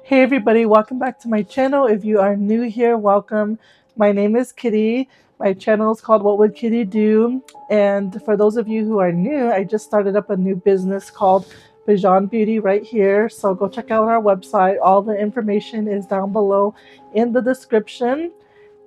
Hey everybody, welcome back to my channel. If you are new here, welcome. My name is Kitty. My channel is called What Would Kitty Do? And for those of you who are new, I just started up a new business called Beyond Beauty right here. So go check out our website. All the information is down below in the description.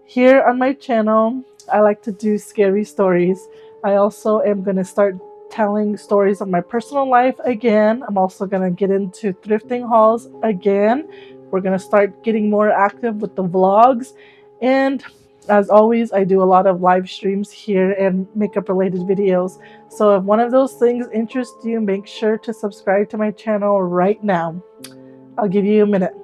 Here on my channel, I like to do scary stories. I also am going to start telling stories of my personal life again. I'm also going to get into thrifting hauls again. We're going to start getting more active with the vlogs. And as always, I do a lot of live streams here and makeup related videos. So if one of those things interests you, make sure to subscribe to my channel right now. I'll give you a minute.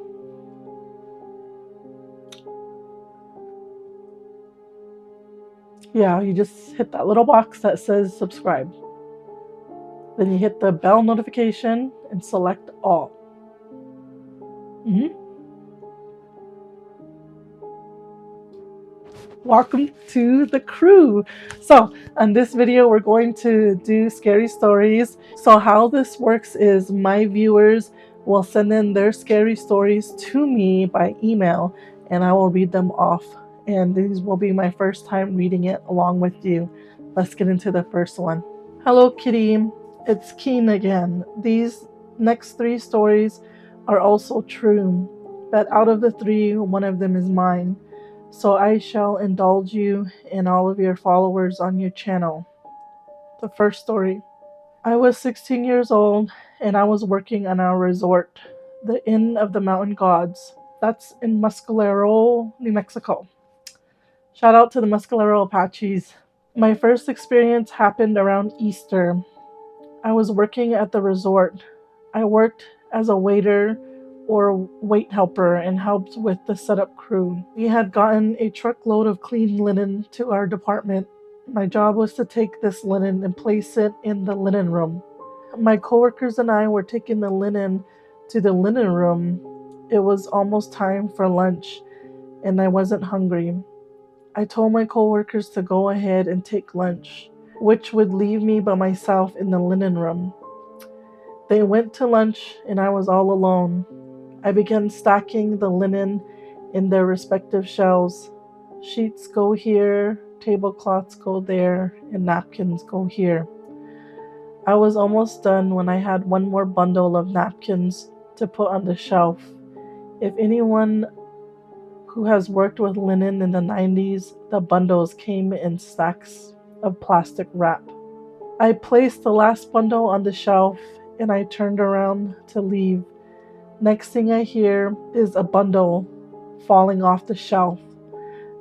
Yeah, you just hit that little box that says subscribe. Then you hit the bell notification and select all. Welcome to the crew. So on this video, we're going to do scary stories. So how this works is my viewers will send in their scary stories to me by email and I will read them off. And these will be my first time reading it along with you. Let's get into the first one. Hello Kitty, it's Keen again. These next three stories are also true, but out of the three, one of them is mine. So I shall indulge you and all of your followers on your channel. The first story. I was 16 years old and I was working on our resort, the Inn of the Mountain Gods. That's in Mescalero, New Mexico. Shout out to the Mescalero Apaches. My first experience happened around Easter. I was working at the resort. I worked as a waiter or wait helper and helped with the setup crew. We had gotten a truckload of clean linen to our department. My job was to take this linen and place it in the linen room. My coworkers and I were taking the linen to the linen room. It was almost time for lunch and I wasn't hungry. I told my coworkers to go ahead and take lunch, which would leave me by myself in the linen room. They went to lunch and I was all alone. I began stacking the linen in their respective shelves. Sheets go here, tablecloths go there, and napkins go here. I was almost done when I had one more bundle of napkins to put on the shelf. If anyone who has worked with linen in the 90s, the bundles came in stacks of plastic wrap. I placed the last bundle on the shelf and I turned around to leave. Next thing I hear is a bundle falling off the shelf.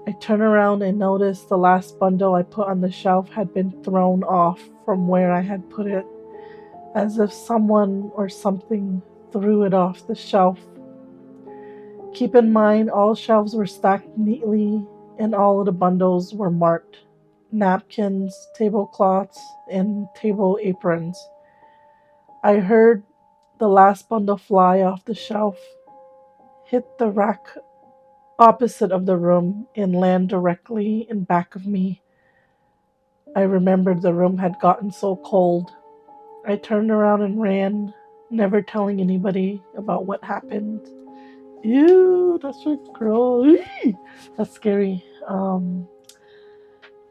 I turn around and notice the last bundle I put on the shelf had been thrown off from where I had put it, as if someone or something threw it off the shelf. Keep in mind, all shelves were stacked neatly and all of the bundles were marked: napkins, tablecloths, and table aprons. I heard the last bundle fly off the shelf, hit the rack opposite of the room, and land directly in back of me. I remembered the room had gotten so cold. I turned around and ran, never telling anybody about what happened. Ew, that's so gross. That's scary.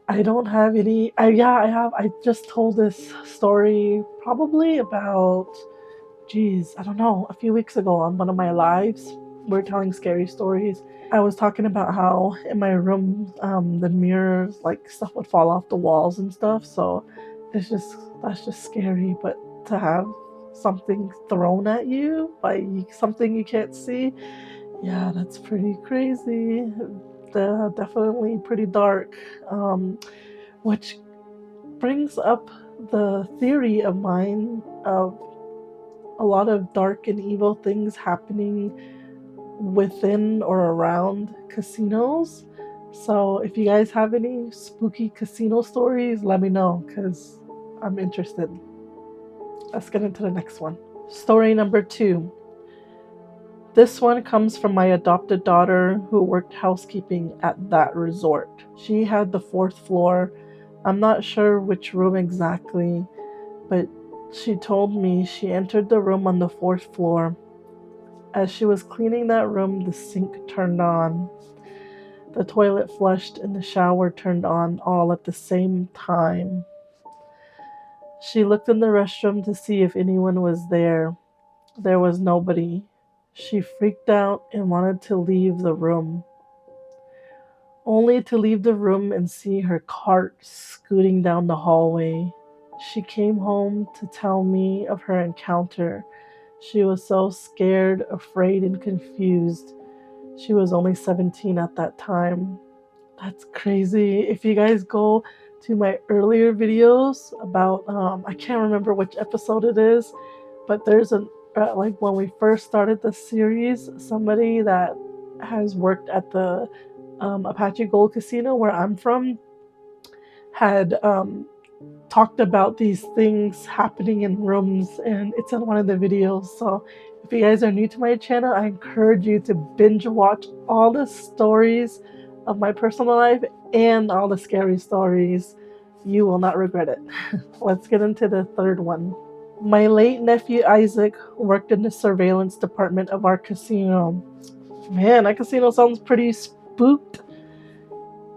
I don't have any. I have. I just told this story probably about, I don't know, a few weeks ago on one of my lives. We're telling scary stories. I was talking about how in my room, the mirrors, like stuff would fall off the walls and stuff. So that's just scary. But to have something thrown at you by something you can't see, yeah, that's pretty crazy. Definitely pretty dark. Which brings up the theory of mine of a lot of dark and evil things happening within or around casinos. So if you guys have any spooky casino stories, let me know because I'm interested. Let's get into the next one. Story number 2. This one comes from my adopted daughter who worked housekeeping at that resort. She had the 4th floor. I'm not sure which room exactly, but she told me she entered the room on the 4th floor. As she was cleaning that room, the sink turned on, the toilet flushed, and the shower turned on all at the same time. She looked in the restroom to see if anyone was there. There was nobody. She freaked out and wanted to leave the room, only to leave the room and see her cart scooting down the hallway. She came home to tell me of her encounter. She was so scared, afraid, and confused. She was only 17 at that time. That's crazy. If you guys go to my earlier videos about, I can't remember which episode it is, but there's like when we first started the series, somebody that has worked at the Apache Gold Casino where I'm from had talked about these things happening in rooms, and it's in one of the videos. So if you guys are new to my channel, I encourage you to binge watch all the stories of my personal life and all the scary stories. You will not regret it. Let's get into the third one. My late nephew Isaac worked in the surveillance department of our casino. Man, that casino sounds pretty spooked.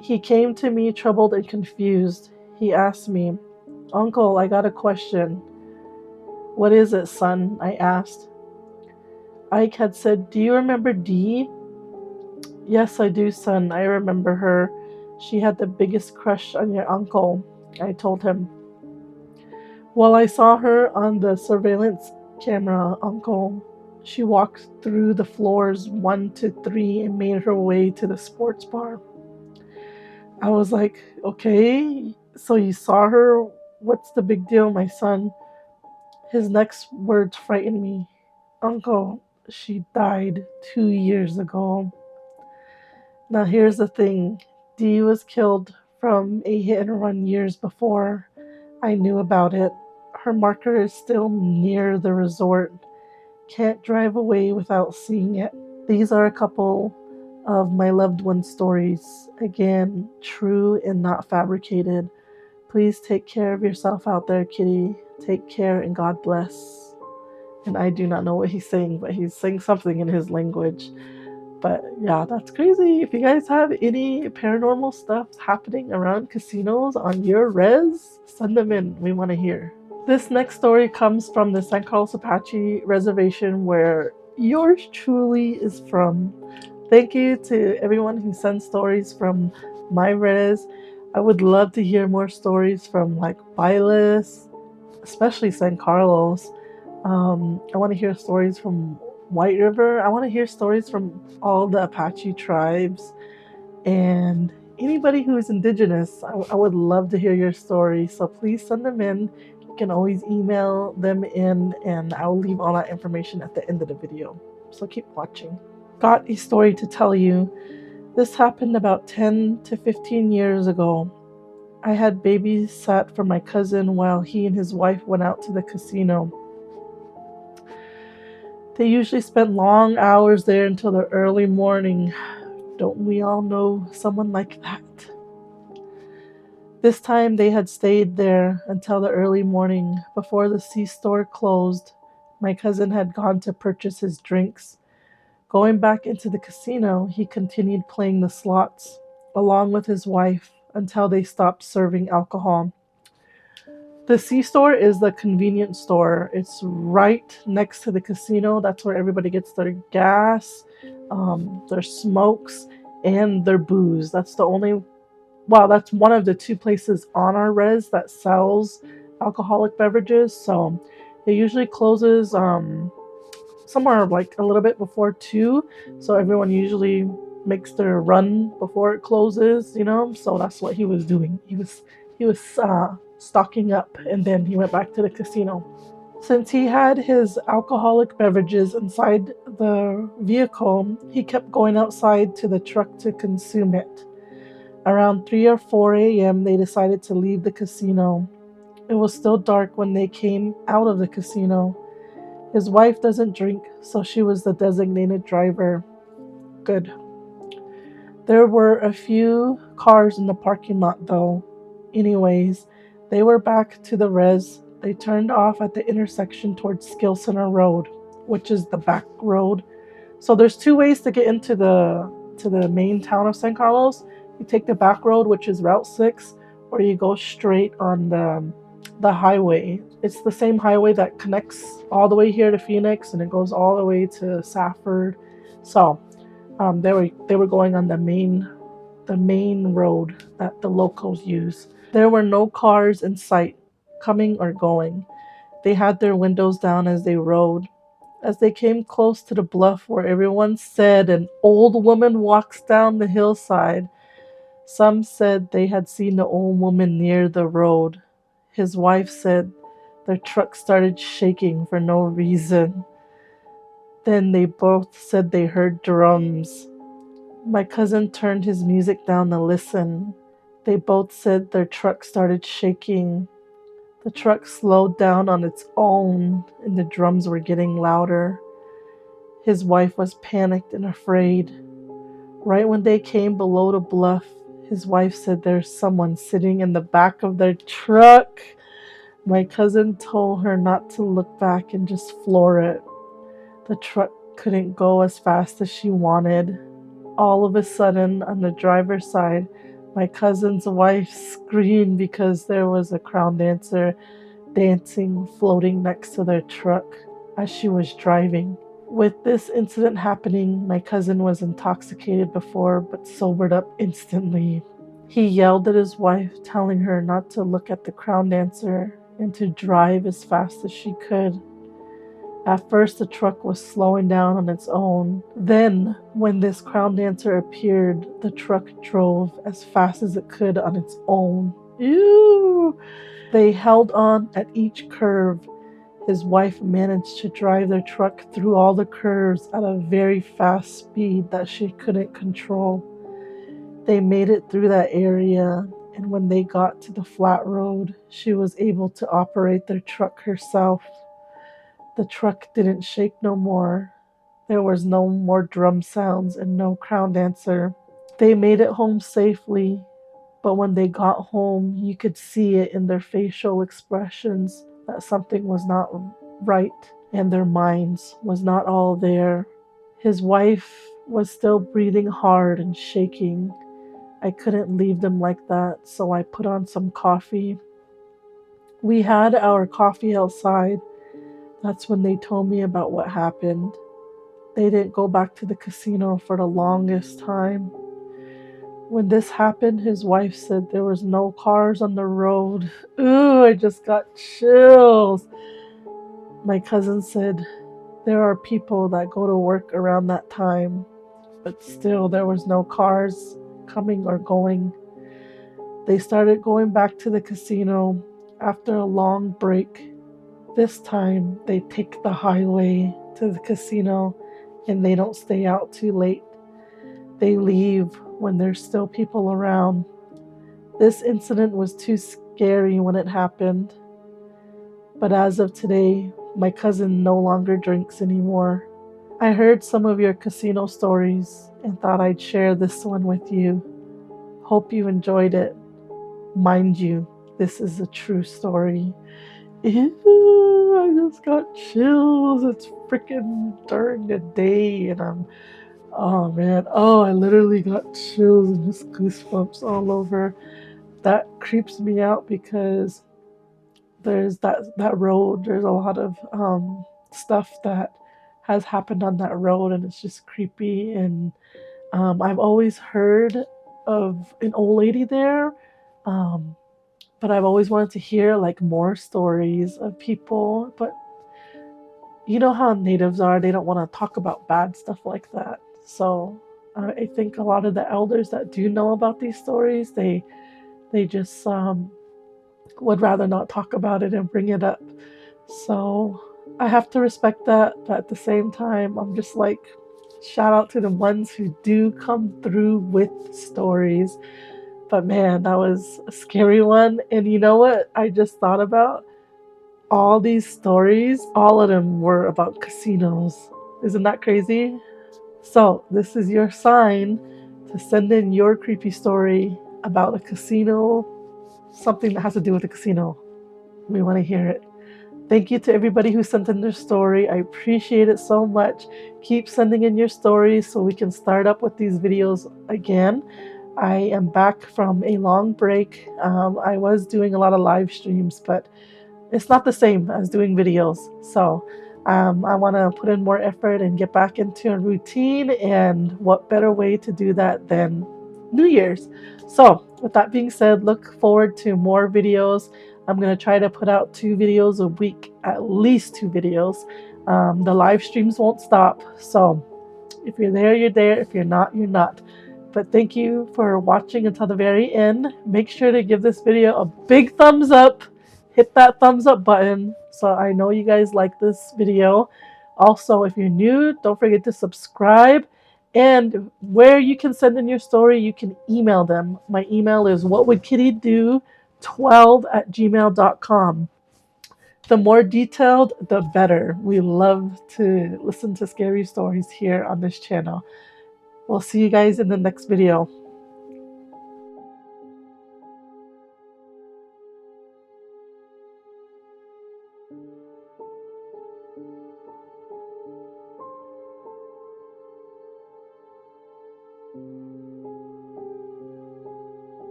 He came to me troubled and confused. He asked me, "Uncle, I got a question." "What is it, son?" I asked. Ike had said, "Do you remember Dee?" "Yes, I do, son. I remember her. She had the biggest crush on your uncle," I told him. "Well, I saw her on the surveillance camera, Uncle. She walked through the floors 1 to 3 and made her way to the sports bar." I was like, "Okay, so you saw her? What's the big deal, my son?" His next words frightened me. "Uncle, she died 2 years ago." Now here's the thing. Dee was killed from a hit and run years before I knew about it. Her marker is still near the resort. Can't drive away without seeing it. These are a couple of my loved ones' stories. Again, true and not fabricated. Please take care of yourself out there, kitty. Take care and God bless. And I do not know what he's saying, but he's saying something in his language. But yeah, that's crazy. If you guys have any paranormal stuff happening around casinos on your res, send them in. We want to hear. This next story comes from the San Carlos Apache Reservation where yours truly is from. Thank you to everyone who sends stories from my res. I would love to hear more stories from like Bailes, especially San Carlos. I want to hear stories from White River. I want to hear stories from all the Apache tribes and anybody who is indigenous. I would love to hear your story. So please send them in. You can always email them in, and I'll leave all that information at the end of the video. So keep watching. Got a story to tell you. This happened about 10 to 15 years ago. I had babysat for my cousin while he and his wife went out to the casino. They usually spent long hours there until the early morning. Don't we all know someone like that? This time they had stayed there until the early morning. Before the C-store closed, my cousin had gone to purchase his drinks. Going back into the casino, he continued playing the slots, along with his wife, until they stopped serving alcohol. The C-store is the convenience store. It's right next to the casino. That's where everybody gets their gas, their smokes, and their booze. That's one of the 2 places on our res that sells alcoholic beverages. So it usually closes somewhere like a little bit before 2. So everyone usually makes their run before it closes, you know. So that's what he was doing. He was stocking up, and then he went back to the casino. Since he had his alcoholic beverages inside the vehicle, he kept going outside to the truck to consume it. Around 3 or 4 a.m., they decided to leave the casino. It was still dark when they came out of the casino. His wife doesn't drink, so she was the designated driver. Good. There were a few cars in the parking lot, though. Anyways, they were back to the res. They turned off at the intersection towards Skill Center Road, which is the back road. So there's two ways to get into the main town of San Carlos. You take the back road, which is Route 6, or you go straight on the highway. It's the same highway that connects all the way here to Phoenix, and it goes all the way to Safford. So they were going on the main road that the locals use. There were no cars in sight, coming or going. They had their windows down as they rode. As they came close to the bluff where everyone said an old woman walks down the hillside, some said they had seen the old woman near the road. His wife said their truck started shaking for no reason. Then they both said they heard drums. My cousin turned his music down to listen. They both said their truck started shaking. The truck slowed down on its own, and the drums were getting louder. His wife was panicked and afraid. Right when they came below the bluff, his wife said there's someone sitting in the back of their truck. My cousin told her not to look back and just floor it. The truck couldn't go as fast as she wanted. All of a sudden, on the driver's side, my cousin's wife screamed because there was a crown dancer dancing floating next to their truck as she was driving. With this incident happening, my cousin was intoxicated before but sobered up instantly. He yelled at his wife, telling her not to look at the crown dancer and to drive as fast as she could. At first, the truck was slowing down on its own. Then, when this crown dancer appeared, the truck drove as fast as it could on its own. Ew! They held on at each curve. His wife managed to drive their truck through all the curves at a very fast speed that she couldn't control. They made it through that area, and when they got to the flat road, she was able to operate their truck herself. The truck didn't shake no more. There was no more drum sounds and no crown dancer. They made it home safely, but when they got home, you could see it in their facial expressions that something was not right and their minds was not all there. His wife was still breathing hard and shaking. I couldn't leave them like that, so I put on some coffee. We had our coffee outside. That's when they told me about what happened. They didn't go back to the casino for the longest time. When this happened, his wife said there was no cars on the road. Ooh, I just got chills. My cousin said there are people that go to work around that time, but still there was no cars coming or going. They started going back to the casino after a long break. This time, they take the highway to the casino and they don't stay out too late. They leave when there's still people around. This incident was too scary when it happened. But as of today, my cousin no longer drinks anymore. I heard some of your casino stories and thought I'd share this one with you. Hope you enjoyed it. Mind you, this is a true story. Ew, I just got chills. It's freaking during the day and oh man, I literally got chills and just goosebumps all over. That creeps me out because there's that road, there's a lot of stuff that has happened on that road and it's just creepy. And I've always heard of an old lady there, but I've always wanted to hear like more stories of people. But you know how natives are, they don't want to talk about bad stuff like that. So I think a lot of the elders that do know about these stories, they just would rather not talk about it and bring it up. So I have to respect that, but at the same time, I'm just like, shout out to the ones who do come through with stories. But man, that was a scary one. And you know what I just thought about? All these stories, all of them were about casinos. Isn't that crazy? So this is your sign to send in your creepy story about a casino, something that has to do with a casino. We want to hear it. Thank you to everybody who sent in their story. I appreciate it so much. Keep sending in your stories so we can start up with these videos again. I am back from a long break. I was doing a lot of live streams, but it's not the same as doing videos. So I want to put in more effort and get back into a routine. And what better way to do that than New Year's? So, with that being said, look forward to more videos. I'm going to try to put out 2 videos a week, at least 2 videos. The live streams won't stop. So, if you're there, you're there. If you're not, you're not. But thank you for watching until the very end. Make sure to give this video a big thumbs up. Hit that thumbs up button so I know you guys like this video. Also, if you're new, don't forget to subscribe. And where you can send in your story, you can email them. My email is whatwouldkittydo12@gmail.com. The more detailed, the better. We love to listen to scary stories here on this channel. We'll see you guys in the next video.